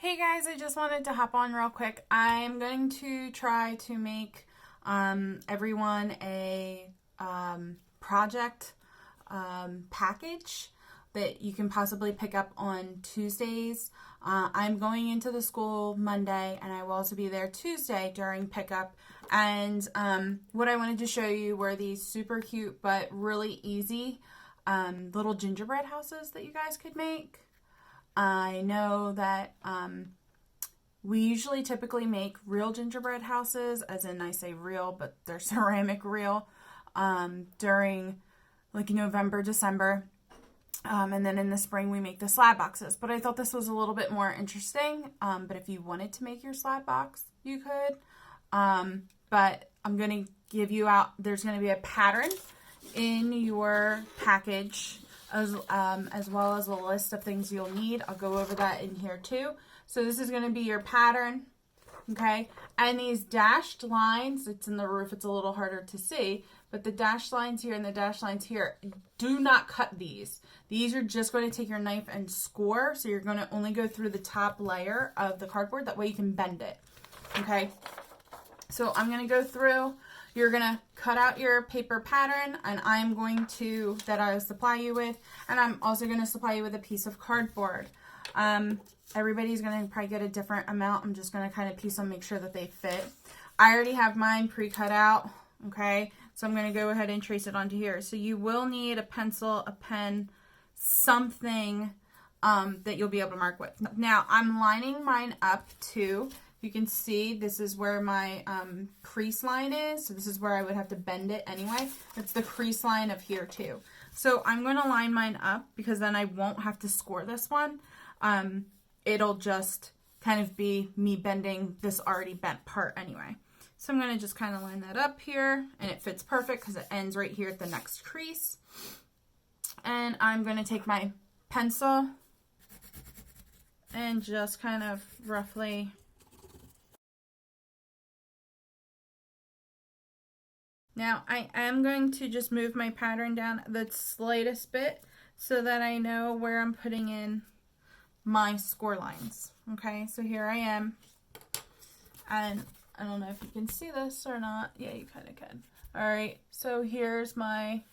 Hey guys, I just wanted to hop on real quick. I'm going to try to make everyone a project package that you can possibly pick up on Tuesdays. I'm going into the school Monday and I will also be there Tuesday during pickup. And what I wanted to show you were these super cute but really easy little gingerbread houses that you guys could make. I know that we usually typically make real gingerbread houses, as in I say real, but they're ceramic real, during like November, December. And then in the spring we make the slab boxes. But I thought this was a little bit more interesting. But if you wanted to make your slab box, you could. But I'm going to give you out, there's going to be a pattern in your package as well as a list of things you'll need. I'll go over that in here too. So this is going to be your pattern, okay? And these dashed lines, it's in the roof, it's a little harder to see, but the dashed lines here and the dashed lines here, do not cut these. These are just going to take your knife and score, so you're going to only go through the top layer of the cardboard, that way you can bend it, okay? So I'm going to go through. You're going to cut out your paper pattern, and I'm going to, that I'll supply you with, and I'm also going to supply you with a piece of cardboard. Everybody's going to probably get a different amount. I'm just going to kind of piece them, make sure that they fit. I already have mine pre-cut out, okay? So I'm going to go ahead and trace it onto here. So you will need a pencil, a pen, something that you'll be able to mark with. Now, I'm lining mine up too. You can see this is where my crease line is. So this is where I would have to bend it anyway. It's the crease line of here too. So I'm going to line mine up because then I won't have to score this one. It'll just kind of be me bending this already bent part anyway. So I'm going to just kind of line that up here, and it fits perfect because it ends right here at the next crease. And I'm going to take my pencil and just kind of roughly now, I am going to just move my pattern down the slightest bit so that I know where I'm putting in my score lines. Okay, so here I am. And I don't know if you can see this or not. Yeah, you kind of can. All right, so here's my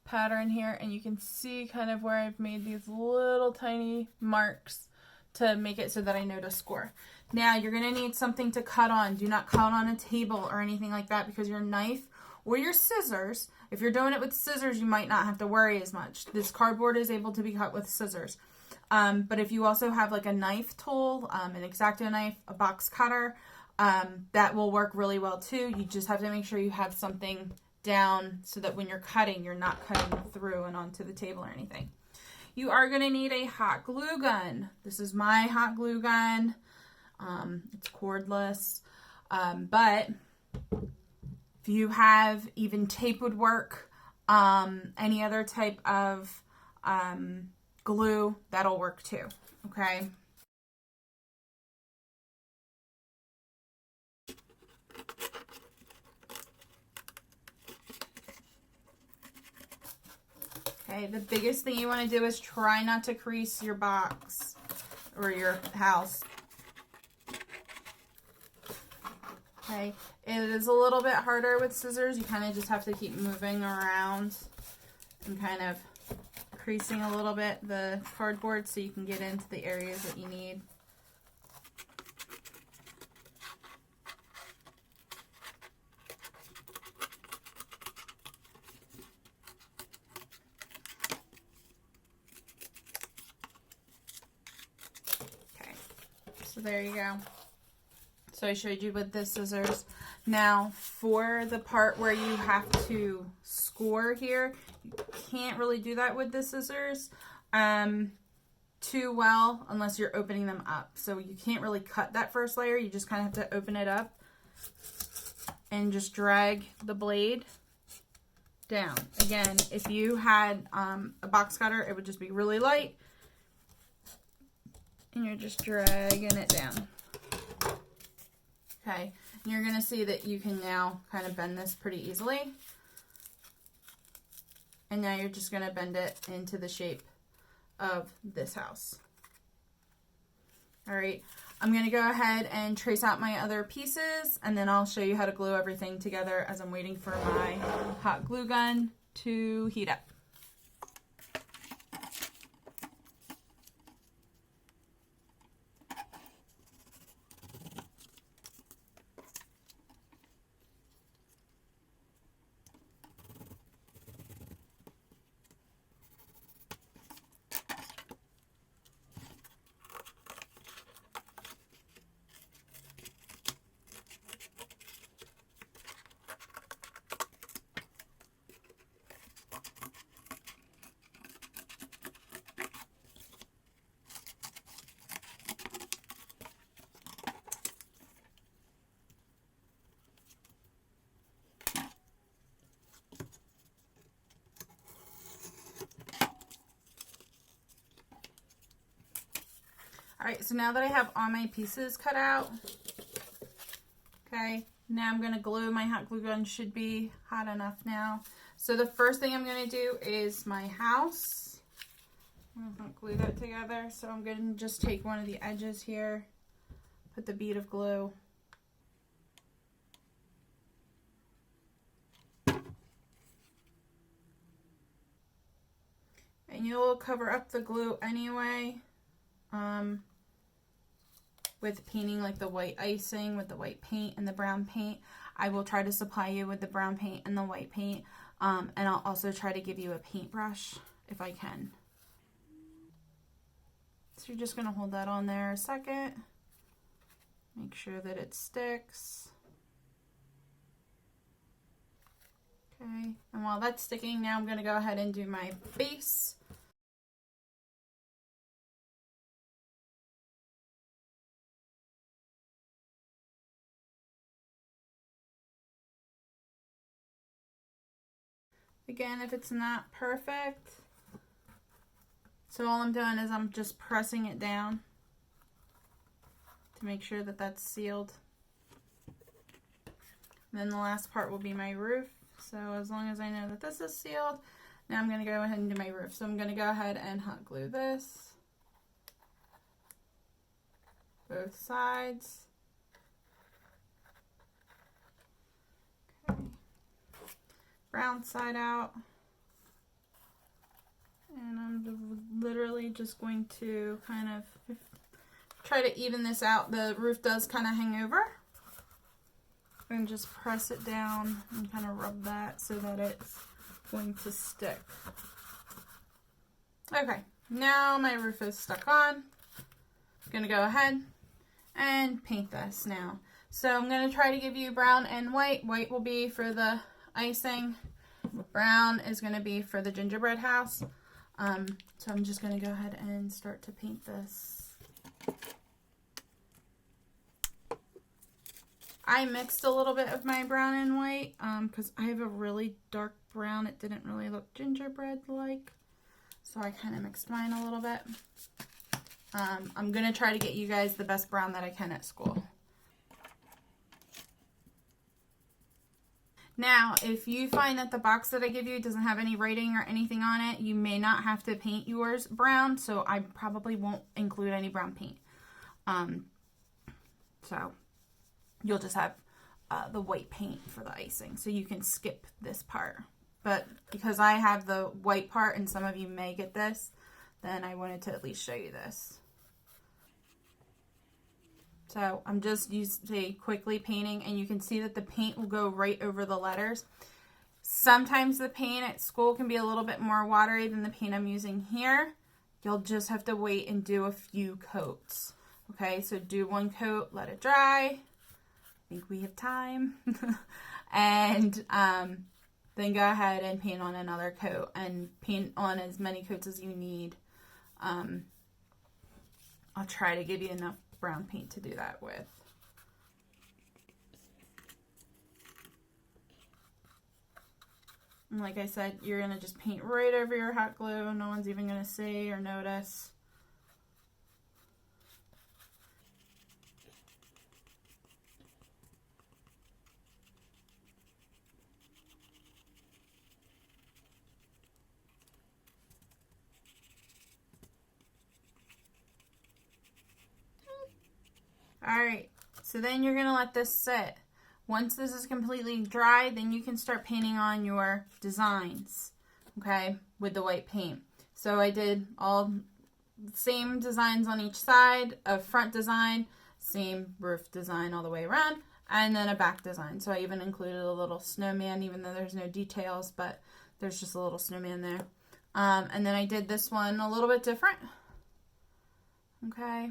pattern here, and you can see kind of where I've made these little tiny marks to make it so that I know to score. Now, you're going to need something to cut on. Do not cut on a table or anything like that, because your knife or your scissors, if you're doing it with scissors, you might not have to worry as much. This cardboard is able to be cut with scissors. But if you also have like a knife tool, an X-Acto knife, a box cutter, that will work really well too. You just have to make sure you have something down so that when you're cutting, you're not cutting through and onto the table or anything. You are going to need a hot glue gun. This is my hot glue gun. It's cordless, but if you have, even tape would work, any other type of glue, that'll work too, okay? Okay, the biggest thing you want to do is try not to crease your box or your house. Okay, it is a little bit harder with scissors. You kind of just have to keep moving around and kind of creasing a little bit the cardboard so you can get into the areas that you need. Okay, so there you go. So I showed you with the scissors. Now for the part where you have to score here, you can't really do that with the scissors too well unless you're opening them up. So you can't really cut that first layer. You just kind of have to open it up and just drag the blade down. Again, if you had a box cutter, it would just be really light. And you're just dragging it down. Okay, and you're going to see that you can now kind of bend this pretty easily. And now you're just going to bend it into the shape of this house. All right, I'm going to go ahead and trace out my other pieces, and then I'll show you how to glue everything together as I'm waiting for my hot glue gun to heat up. Alright, so now that I have all my pieces cut out, okay, now I'm going to glue. My hot glue gun should be hot enough now. So the first thing I'm going to do is my house. I'm going to glue that together. So I'm going to just take one of the edges here, put the bead of glue. And you'll cover up the glue anyway. With painting like the white icing with the white paint and the brown paint. I will try to supply you with the brown paint and the white paint, and I'll also try to give you a paintbrush if I can. So you're just going to hold that on there a second, make sure that it sticks. Okay, and while that's sticking, now I'm going to go ahead and do my base. Again, if it's not perfect, so all I'm doing is I'm just pressing it down to make sure that that's sealed. And then the last part will be my roof. So as long as I know that this is sealed, now I'm going to go ahead and do my roof. So I'm going to go ahead and hot glue this, both sides. Okay. Brown side out, and I'm literally just going to kind of try to even this out. The roof does kind of hang over, and just press it down and kind of rub that so that it's going to stick. Okay, now my roof is stuck on. I'm gonna go ahead and paint this now. So I'm gonna try to give you brown and white. White will be for the icing. Brown is going to be for the gingerbread house. So I'm just going to go ahead and start to paint this. I mixed a little bit of my brown and white because I have a really dark brown. It didn't really look gingerbread-like. So I kind of mixed mine a little bit. I'm going to try to get you guys the best brown that I can at school. Now, if you find that the box that I give you doesn't have any writing or anything on it, you may not have to paint yours brown, so I probably won't include any brown paint. So you'll just have the white paint for the icing, so you can skip this part. But because I have the white part and some of you may get this, then I wanted to at least show you this. So I'm just quickly painting, and you can see that the paint will go right over the letters. Sometimes the paint at school can be a little bit more watery than the paint I'm using here. You'll just have to wait and do a few coats. Okay, so do one coat, let it dry. I think we have time. And then go ahead and paint on another coat and paint on as many coats as you need. I'll try to give you enough brown paint to do that with. And like I said, you're going to just paint right over your hot glue. No one's even going to see or notice. All right, so then you're gonna let this sit. Once this is completely dry, then you can start painting on your designs, okay, with the white paint. So I did all same designs on each side, a front design, same roof design all the way around, and then a back design. So I even included a little snowman, even though there's no details, but there's just a little snowman there. And then I did this one a little bit different. Okay,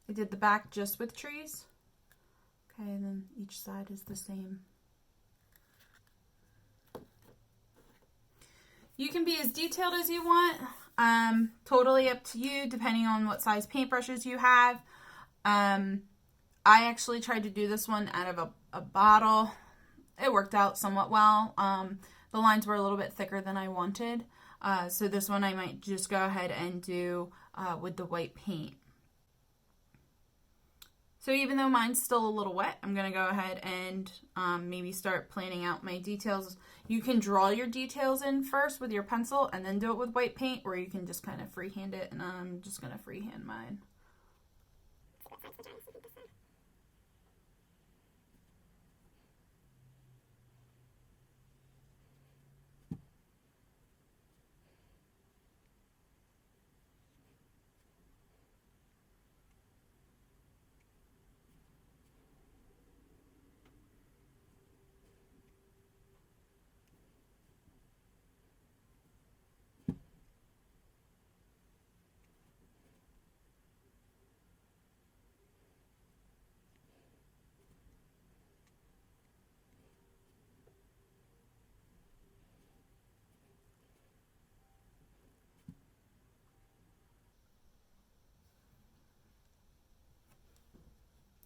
I did the back just with trees. Okay, and then each side is the same. You can be as detailed as you want. Totally up to you, depending on what size paintbrushes you have. I actually tried to do this one out of a bottle. It worked out somewhat well. The lines were a little bit thicker than I wanted. So this one I might just go ahead and do with the white paint. So even though mine's still a little wet, I'm going to go ahead and maybe start planning out my details. You can draw your details in first with your pencil and then do it with white paint, or you can just kind of freehand it, and I'm just going to freehand mine.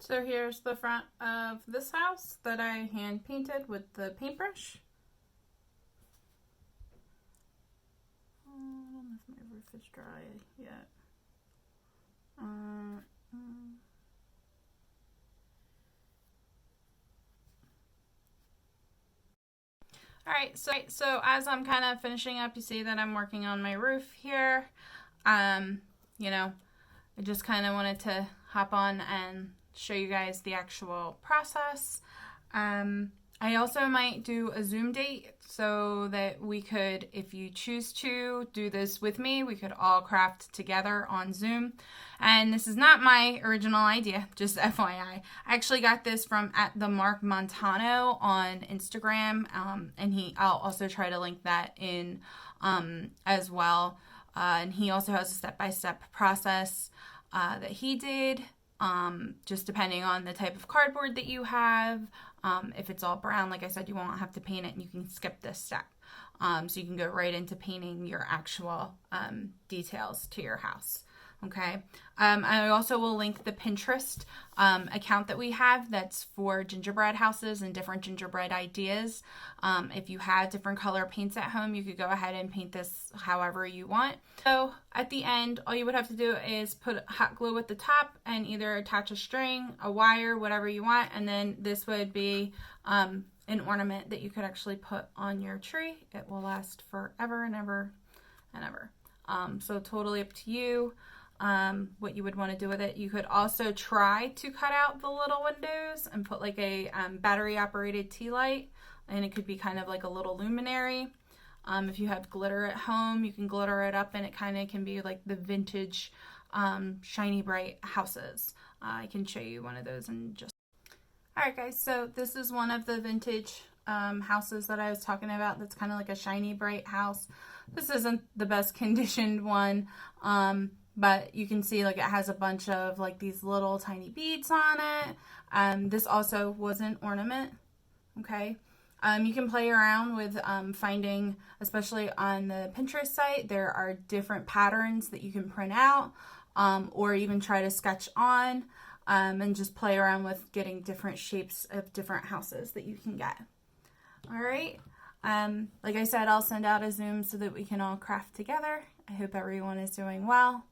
So here's the front of this house that I hand painted with the paintbrush. I don't know if my roof is dry yet. Alright, so as I'm kind of finishing up, you see that I'm working on my roof here. You know, I just kind of wanted to hop on and show you guys the actual process. I also might do a Zoom date so that we could, if you choose to do this with me, we could all craft together on Zoom. And this is not my original idea, just FYI. I actually got this from @themarkmontano on Instagram, and I'll also try to link that in as well. And he also has a step-by-step process that he did. Just depending on the type of cardboard that you have. If it's all brown, like I said, you won't have to paint it and you can skip this step. So you can go right into painting your actual details to your house. Okay. I also will link the Pinterest account that we have that's for gingerbread houses and different gingerbread ideas. If you have different color paints at home, you could go ahead and paint this however you want. So at the end, all you would have to do is put hot glue at the top and either attach a string, a wire, whatever you want, and then this would be an ornament that you could actually put on your tree. It will last forever and ever and ever. So totally up to you. What you would want to do with it. You could also try to cut out the little windows and put like a battery operated tea light, and it could be kind of like a little luminary. If you have glitter at home, you can glitter it up and it kind of can be like the vintage shiny bright houses. I can show you one of those in just... Alright guys, so this is one of the vintage houses that I was talking about that's kind of like a shiny bright house. This isn't the best conditioned one, but you can see like it has a bunch of like these little tiny beads on it. This also was an ornament. Okay. You can play around with finding, especially on the Pinterest site, there are different patterns that you can print out or even try to sketch on and just play around with getting different shapes of different houses that you can get. All right. Like I said, I'll send out a Zoom so that we can all craft together. I hope everyone is doing well.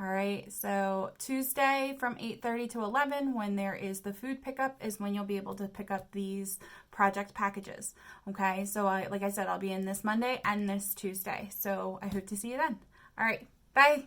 All right, so Tuesday from 8:30 to 11, when there is the food pickup, is when you'll be able to pick up these project packages. Okay, so like I said, I'll be in this Monday and this Tuesday. So I hope to see you then. All right, bye.